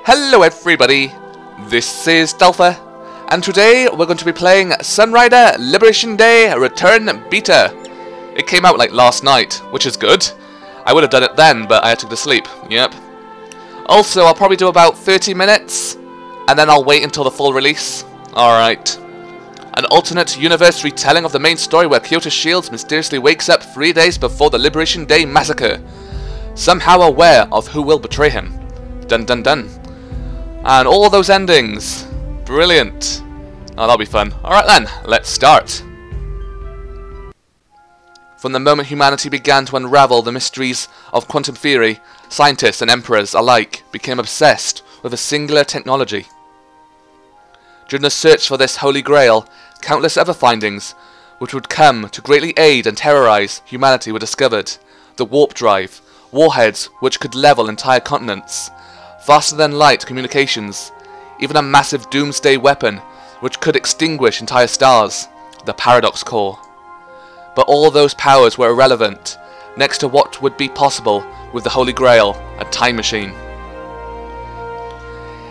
Hello everybody, this is Delpha, and today we're going to be playing Sunrider Liberation Day Return Beta. It came out like last night, which is good. I would have done it then, but I had to go to sleep, yep. Also, I'll probably do about 30 minutes, and then I'll wait until the full release. Alright. An alternate universe retelling of the main story where Kayto Shields mysteriously wakes up 3 days before the Liberation Day massacre, somehow aware of who will betray him. Dun dun dun. And all those endings. Brilliant. Oh, that'll be fun. Alright then, let's start. From the moment humanity began to unravel the mysteries of quantum theory, scientists and emperors alike became obsessed with a singular technology. During the search for this holy grail, countless other findings, which would come to greatly aid and terrorize humanity, were discovered. The warp drive, warheads which could level entire continents, faster-than-light communications, even a massive doomsday weapon which could extinguish entire stars, the paradox core. But all those powers were irrelevant next to what would be possible with the Holy Grail, a time machine.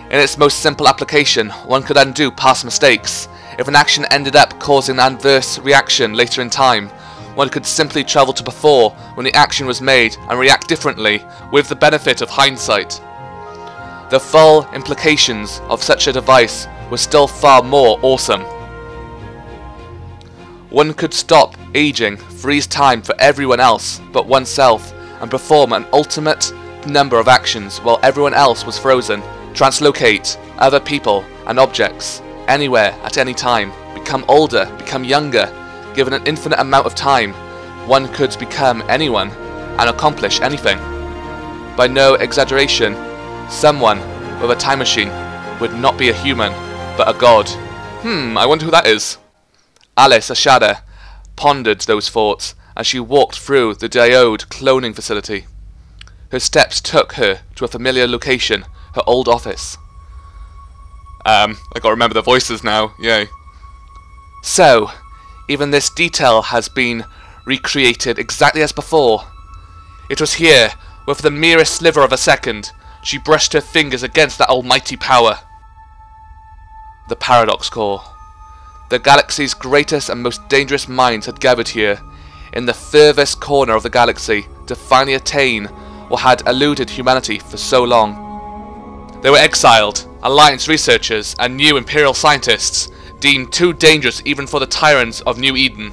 In its most simple application, one could undo past mistakes. If an action ended up causing an adverse reaction later in time, one could simply travel to before when the action was made and react differently with the benefit of hindsight. The full implications of such a device were still far more awesome. One could stop aging, freeze time for everyone else but oneself, and perform an ultimate number of actions while everyone else was frozen, translocate other people and objects anywhere at any time, become older, become younger. Given an infinite amount of time, one could become anyone and accomplish anything. By no exaggeration, someone with a time machine would not be a human, but a god. I wonder who that is. Ashada pondered those thoughts as she walked through the diode cloning facility. Her steps took her to a familiar location, her old office. I gotta remember the voices now, yay. So, even this detail has been recreated exactly as before. It was here, with the merest sliver of a second, she brushed her fingers against that almighty power. The paradox core. The galaxy's greatest and most dangerous minds had gathered here, in the furthest corner of the galaxy, to finally attain what had eluded humanity for so long. They were exiled, Alliance researchers and new Imperial scientists, deemed too dangerous even for the tyrants of New Eden.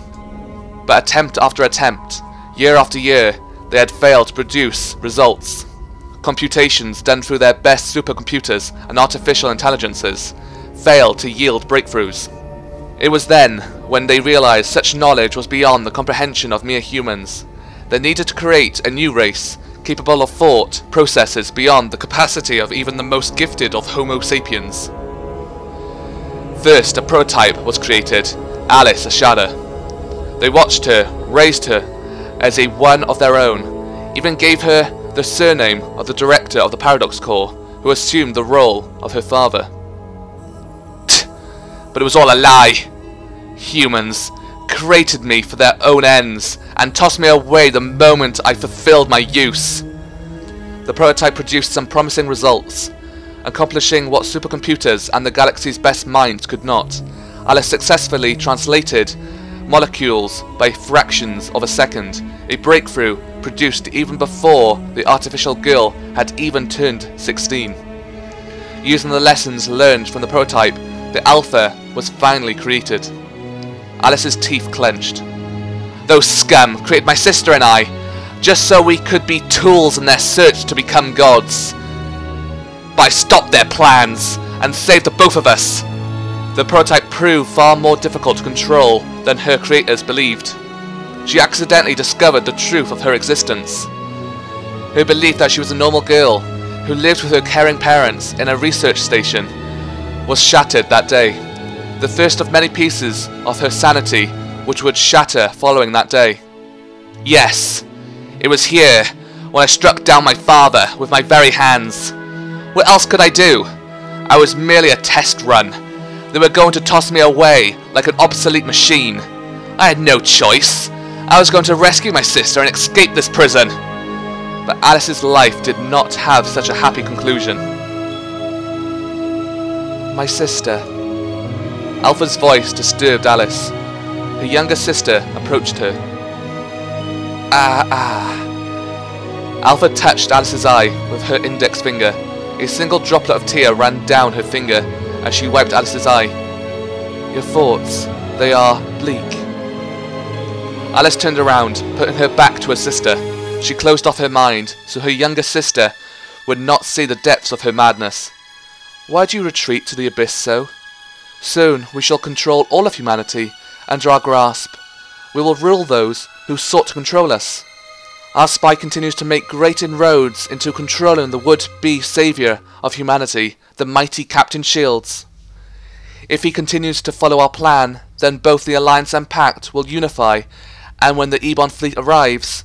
But attempt after attempt, year after year, they had failed to produce results. Computations done through their best supercomputers and artificial intelligences failed to yield breakthroughs. It was then when they realized such knowledge was beyond the comprehension of mere humans. They needed to create a new race, capable of thought processes beyond the capacity of even the most gifted of Homo sapiens. First, a prototype was created, Ashada. They watched her, raised her as a one of their own, even gave her the surname of the director of the Paradox Core, who assumed the role of her father. But it was all a lie. Humans created me for their own ends and tossed me away the moment I fulfilled my use. The prototype produced some promising results, accomplishing what supercomputers and the galaxy's best minds could not. Alice successfully translated molecules by fractions of a second, a breakthrough produced even before the artificial girl had even turned 16. Using the lessons learned from the prototype, the Alpha was finally created. Alice's teeth clenched. Those scum created my sister and I, just so we could be tools in their search to become gods. But I stopped their plans and saved the both of us. The prototype proved far more difficult to control than her creators believed. She accidentally discovered the truth of her existence. Her belief that she was a normal girl who lived with her caring parents in a research station was shattered that day. The first of many pieces of her sanity which would shatter following that day. Yes, it was here when I struck down my father with my very hands. What else could I do? I was merely a test run. They were going to toss me away like an obsolete machine. I had no choice. I was going to rescue my sister and escape this prison. But Alice's life did not have such a happy conclusion. my sister. Alpha's voice disturbed Alice. Her younger sister approached her. Alpha touched Alice's eye with her index finger. A single droplet of tear ran down her finger as she wiped Alice's eye. Your thoughts, they are bleak. Alice turned around, putting her back to her sister. She closed off her mind, so her younger sister would not see the depths of her madness. Why do you retreat to the abyss so? Soon we shall control all of humanity under our grasp. We will rule those who sought to control us. Our spy continues to make great inroads into controlling the would-be saviour of humanity, the mighty Captain Shields. If he continues to follow our plan, then both the Alliance and Pact will unify, and when the Ebon fleet arrives,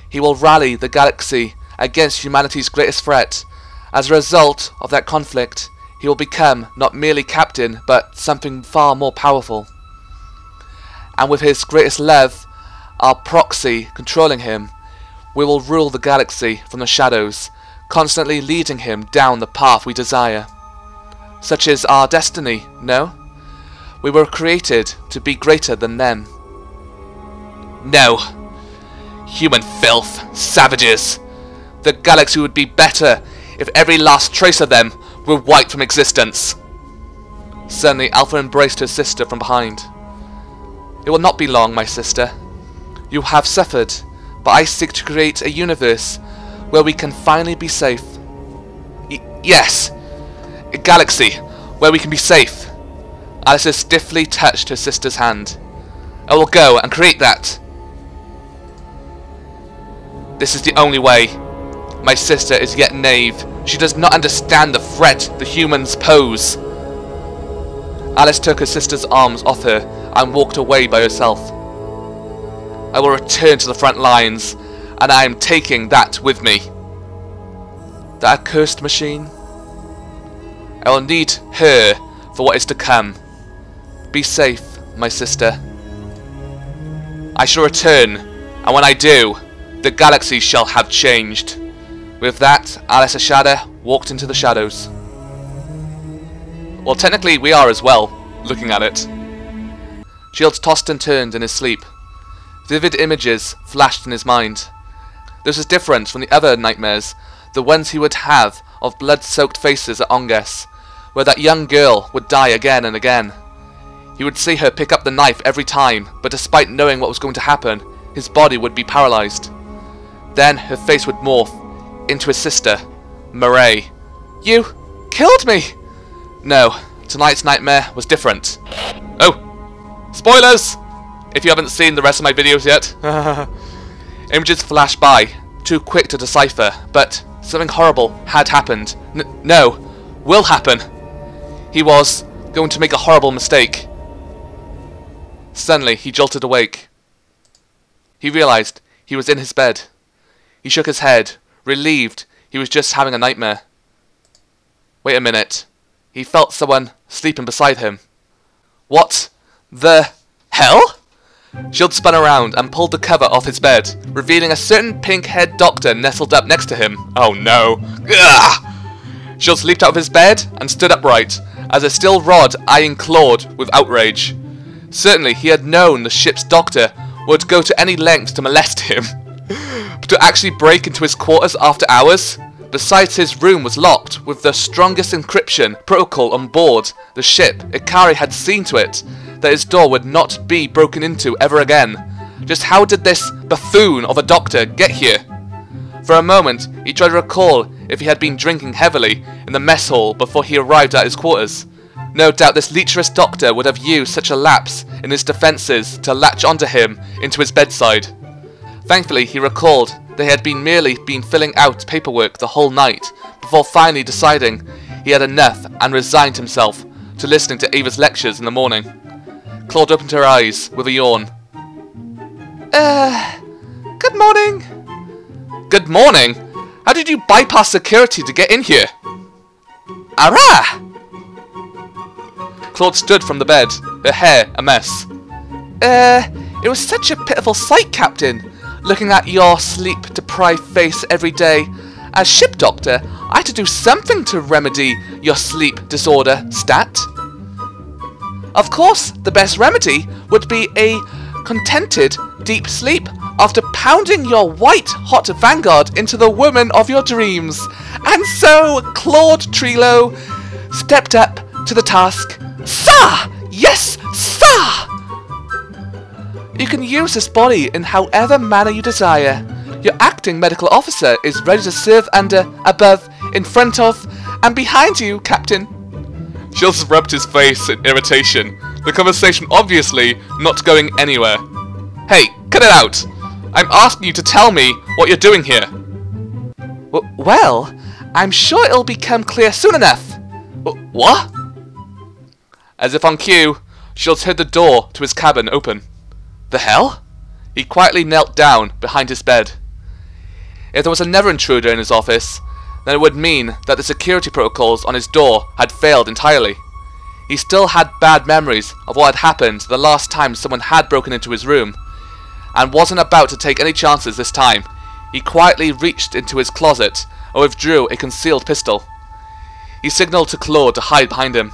he will rally the galaxy against humanity's greatest threat. As a result of that conflict, he will become not merely captain, but something far more powerful. And with his greatest love, our proxy, controlling him, we will rule the galaxy from the shadows, constantly leading him down the path we desire. Such is our destiny, no? We were created to be greater than them. No. Human filth, savages. The galaxy would be better if every last trace of them were wiped from existence. Suddenly, Alpha embraced her sister from behind. It will not be long, my sister. You have suffered, but I seek to create a universe where we can finally be safe. Yes! A galaxy where we can be safe. Alice stiffly touched her sister's hand. I will go and create that. This is the only way. My sister is yet naive. She does not understand the threat the humans pose. Alice took her sister's arms off her and walked away by herself. I will return to the front lines, and I am taking that with me. That accursed machine? I will need her for what is to come. Be safe, my sister. I shall return, and when I do, the galaxy shall have changed. With that, Alice Ashada walked into the shadows. Well, technically we are as well, looking at it. Shields tossed and turned in his sleep. Vivid images flashed in his mind. This was different from the other nightmares, the ones he would have of blood-soaked faces at Onges, where that young girl would die again and again. He would see her pick up the knife every time, but despite knowing what was going to happen, his body would be paralyzed. Then her face would morph into his sister, Marae. You killed me! No, tonight's nightmare was different. Oh! Spoilers! If you haven't seen the rest of my videos yet. Images flashed by, too quick to decipher, but something horrible had happened. No, will happen. He was going to make a horrible mistake. Suddenly, he jolted awake. He realized he was in his bed. He shook his head, relieved he was just having a nightmare. Wait a minute. He felt someone sleeping beside him. What the hell? Shield spun around and pulled the cover off his bed, revealing a certain pink-haired doctor nestled up next to him. Oh no. Ugh! Shield leaped out of his bed and stood upright, as a steel rod eyeing Claude with outrage. Certainly he had known the ship's doctor would go to any lengths to molest him. But to actually break into his quarters after hours? Besides, his room was locked with the strongest encryption protocol on board the ship. Ikari had seen to it that his door would not be broken into ever again. Just how did this buffoon of a doctor get here? For a moment, he tried to recall if he had been drinking heavily in the mess hall before he arrived at his quarters. No doubt this lecherous doctor would have used such a lapse in his defences to latch onto him into his bedside. Thankfully, he recalled that he had merely been filling out paperwork the whole night, before finally deciding he had enough and resigned himself to listening to Ava's lectures in the morning. Claude opened her eyes with a yawn. Good morning. Good morning? How did you bypass security to get in here? Arrah! Claude stood from the bed, her hair a mess. It was such a pitiful sight, Captain. Looking at your sleep-deprived face every day. As ship doctor, I had to do something to remedy your sleep disorder, Stat. Of course, the best remedy would be a contented deep sleep after pounding your white-hot vanguard into the woman of your dreams. And so Claude Trilo stepped up to the task. Sir! Yes, sir! You can use this body in however manner you desire. Your acting medical officer is ready to serve under, above, in front of, and behind you, Captain. Shields rubbed his face in irritation, the conversation obviously not going anywhere. Hey, cut it out! I'm asking you to tell me what you're doing here. Well, I'm sure it'll become clear soon enough. What? As if on cue, Shields heard the door to his cabin open. The hell? He quietly knelt down behind his bed. If there was another intruder in his office, then it would mean that the security protocols on his door had failed entirely. He still had bad memories of what had happened the last time someone had broken into his room, and wasn't about to take any chances this time. He quietly reached into his closet and withdrew a concealed pistol. He signalled to Claude to hide behind him.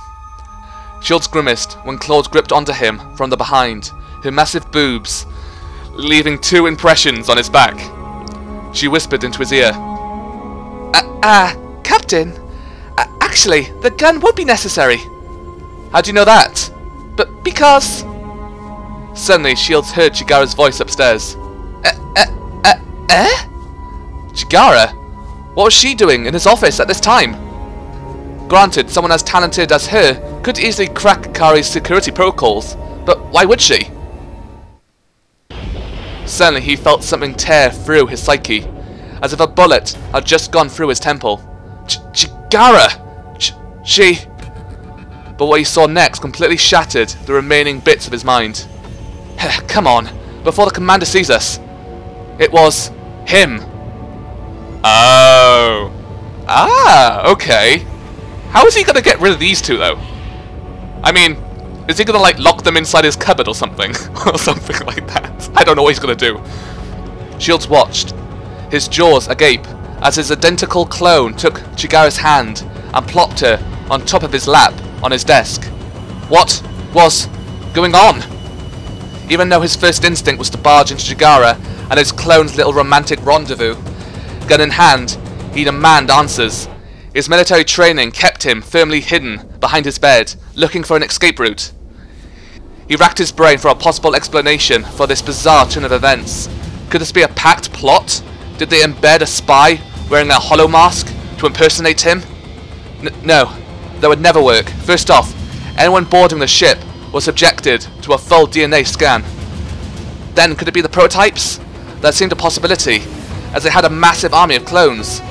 Shields grimaced when Claude gripped onto him from the behind, her massive boobs leaving 2 impressions on his back. She whispered into his ear. Captain, actually, the gun won't be necessary. How do you know that? But because... Suddenly, Shields heard Chigara's voice upstairs. Chigara? What was she doing in his office at this time? Granted, someone as talented as her could easily crack Kari's security protocols, but why would she? Suddenly, he felt something tear through his psyche, as if a bullet had just gone through his temple. Chigara! She... But what he saw next completely shattered the remaining bits of his mind. Come on, before the commander sees us. It was... him. Oh. Okay. How is he gonna get rid of these two, though? I mean, is he gonna, like, lock them inside his cupboard or something? Or something like that. I don't know what he's gonna do. Shields watched, his jaws agape, as his identical clone took Chigara's hand and plopped her on top of his lap on his desk. What was going on? Even though his first instinct was to barge into Chigara and his clone's little romantic rendezvous, gun in hand, he demanded answers. His military training kept him firmly hidden behind his bed, looking for an escape route. He racked his brain for a possible explanation for this bizarre turn of events. Could this be a packed plot? Did they embed a spy wearing a hollow mask to impersonate him? No, that would never work. First off, anyone boarding the ship was subjected to a full DNA scan. Then, could it be the prototypes? That seemed a possibility, as they had a massive army of clones.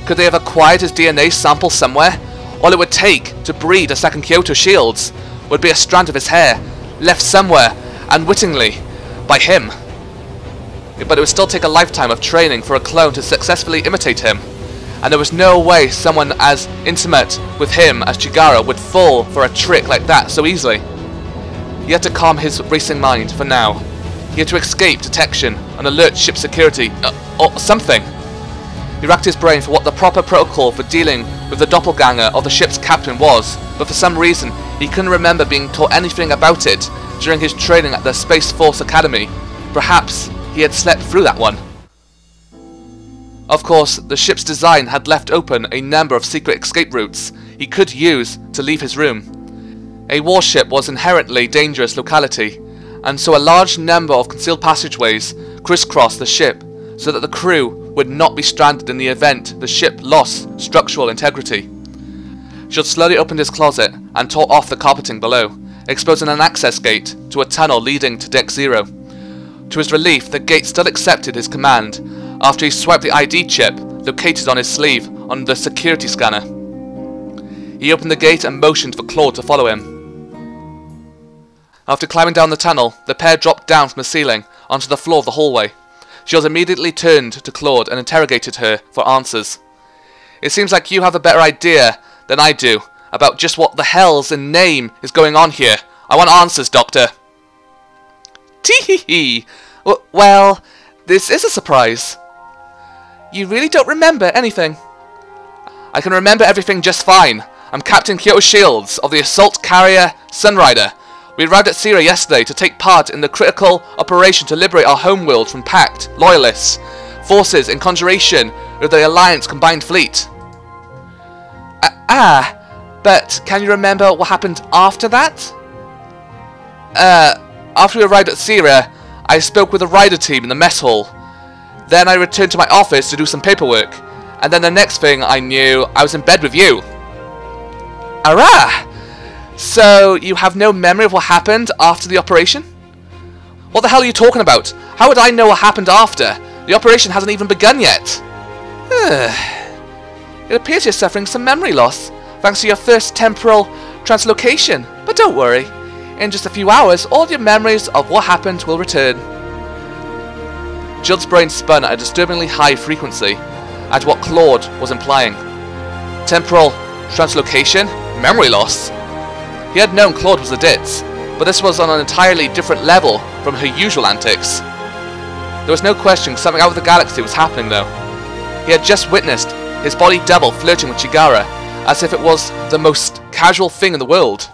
Could they have acquired his DNA sample somewhere? All it would take to breed a second Kayto Shields would be a strand of his hair, left somewhere, unwittingly, by him. But it would still take a lifetime of training for a clone to successfully imitate him, and there was no way someone as intimate with him as Chigara would fall for a trick like that so easily. He had to calm his racing mind for now. He had to escape detection and alert ship security, or something. He racked his brain for what the proper protocol for dealing with the doppelganger of the ship's captain was, but for some reason he couldn't remember being taught anything about it during his training at the Space Force Academy. Perhaps he had slept through that one. Of course, the ship's design had left open a number of secret escape routes he could use to leave his room. A warship was inherently dangerous locality, and so a large number of concealed passageways crisscrossed the ship so that the crew would not be stranded in the event the ship lost structural integrity. Shields slowly opened his closet and tore off the carpeting below, exposing an access gate to a tunnel leading to Deck 0. To his relief, the gate still accepted his command after he swiped the ID chip located on his sleeve on the security scanner. He opened the gate and motioned for Claude to follow him. After climbing down the tunnel, the pair dropped down from the ceiling onto the floor of the hallway. Shields immediately turned to Claude and interrogated her for answers. It seems like you have a better idea than I do about just what the hell's in name is going on here. I want answers, Doctor. Tee-hee-hee. Well, this is a surprise. You really don't remember anything? I can remember everything just fine. I'm Captain Kayto Shields of the assault carrier Sunrider. We arrived at Sierra yesterday to take part in the critical operation to liberate our homeworld from Pact, Loyalists, forces in conjuration with the Alliance combined fleet. But can you remember what happened after that? After we arrived at Sierra, I spoke with the rider team in the mess hall. Then I returned to my office to do some paperwork, and then the next thing I knew, I was in bed with you. Arrah! So you have no memory of what happened after the operation? What the hell are you talking about? How would I know what happened after? The operation hasn't even begun yet. It appears you're suffering some memory loss, thanks to your first temporal translocation. But don't worry, in just a few hours, all your memories of what happened will return. Jill's brain spun at a disturbingly high frequency at what Claude was implying. Temporal translocation? Memory loss? He had known Claude was the ditz, but this was on an entirely different level from her usual antics. There was no question something out of the galaxy was happening though. He had just witnessed his body double flirting with Chigara, as if it was the most casual thing in the world.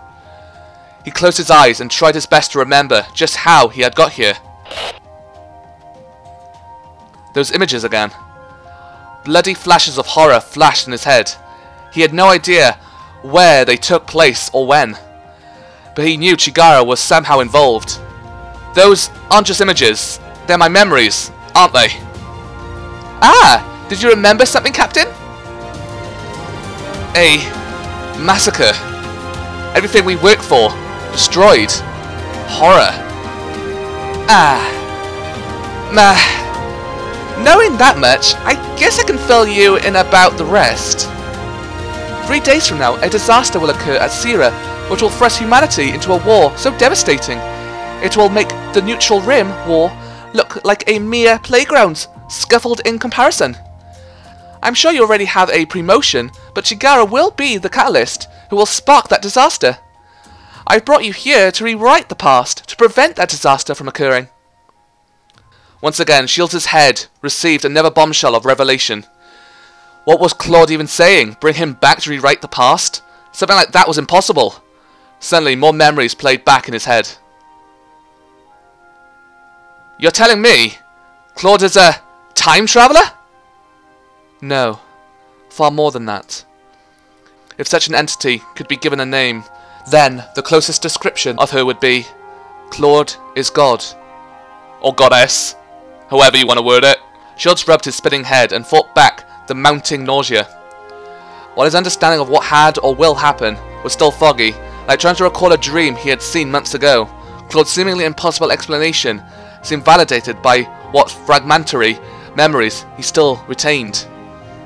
He closed his eyes and tried his best to remember just how he had got here. Those images again. Bloody flashes of horror flashed in his head. He had no idea where they took place or when, but he knew Chigara was somehow involved. Those aren't just images, they're my memories, aren't they? Did you remember something, Captain? A massacre. Everything we worked for, destroyed. Horror. Knowing that much, I guess I can fill you in about the rest. 3 days from now, a disaster will occur at Sierra, which will thrust humanity into a war so devastating. It will make the Neutral Rim war look like a mere playground, scuffled in comparison. I'm sure you already have a promotion, but Chigara will be the catalyst who will spark that disaster. I've brought you here to rewrite the past, to prevent that disaster from occurring. Once again, Shields' head received another bombshell of revelation. What was Claude even saying? Bring him back to rewrite the past? Something like that was impossible. Suddenly, more memories played back in his head. You're telling me Claude is a time traveler? No, far more than that. If such an entity could be given a name, then the closest description of her would be Claude is God. Or goddess, however you want to word it. Shields rubbed his spinning head and fought back the mounting nausea. While his understanding of what had or will happen was still foggy, like trying to recall a dream he had seen months ago, Claude's seemingly impossible explanation seemed validated by what fragmentary memories he still retained.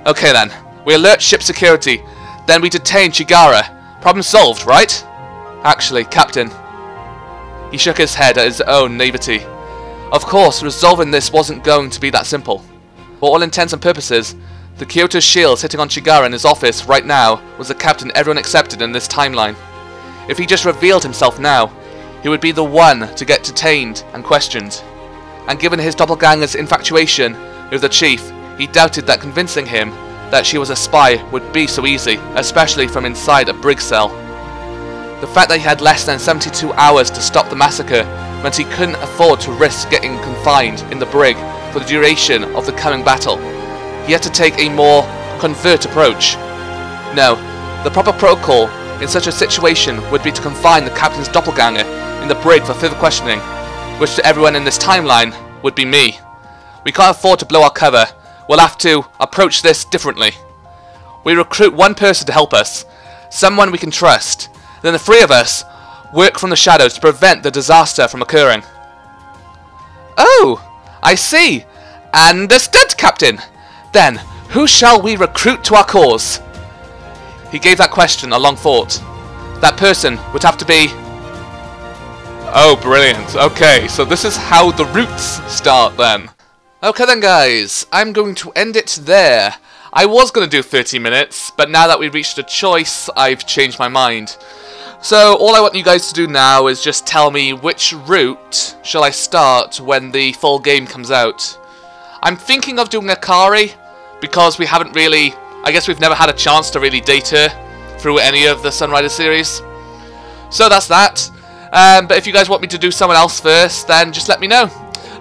Okay then, we alert ship security, then we detain Chigara. Problem solved, right? Actually, Captain. He shook his head at his own naivety. Of course, resolving this wasn't going to be that simple. For all intents and purposes, the Kayto shield sitting on Chigara in his office right now was the captain everyone accepted in this timeline. If he just revealed himself now, he would be the one to get detained and questioned. And given his doppelganger's infatuation with the chief, he doubted that convincing him that she was a spy would be so easy, especially from inside a brig cell. The fact that he had less than 72 hours to stop the massacre meant he couldn't afford to risk getting confined in the brig for the duration of the coming battle. He had to take a more covert approach. No, the proper protocol in such a situation would be to confine the captain's doppelganger in the brig for further questioning, which to everyone in this timeline would be me. We can't afford to blow our cover. We'll have to approach this differently. We recruit one person to help us, someone we can trust. Then the three of us work from the shadows to prevent the disaster from occurring. Oh, I see. Understood, Captain. Then, who shall we recruit to our cause? He gave that question a long thought. That person would have to be... Oh, brilliant. Okay, so this is how the roots start then. Okay then guys, I'm going to end it there. I was going to do 30 minutes, but now that we've reached a choice, I've changed my mind. So all I want you guys to do now is just tell me which route shall I start when the full game comes out. I'm thinking of doing Akari, because we haven't really I guess we've never had a chance to really date her through any of the Sunrider series. So that's that. But if you guys want me to do someone else first, then just let me know.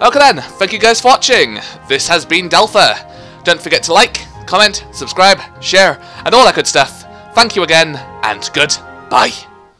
Okay then, thank you guys for watching. This has been Delpha. Don't forget to like, comment, subscribe, share, and all that good stuff. Thank you again, and goodbye.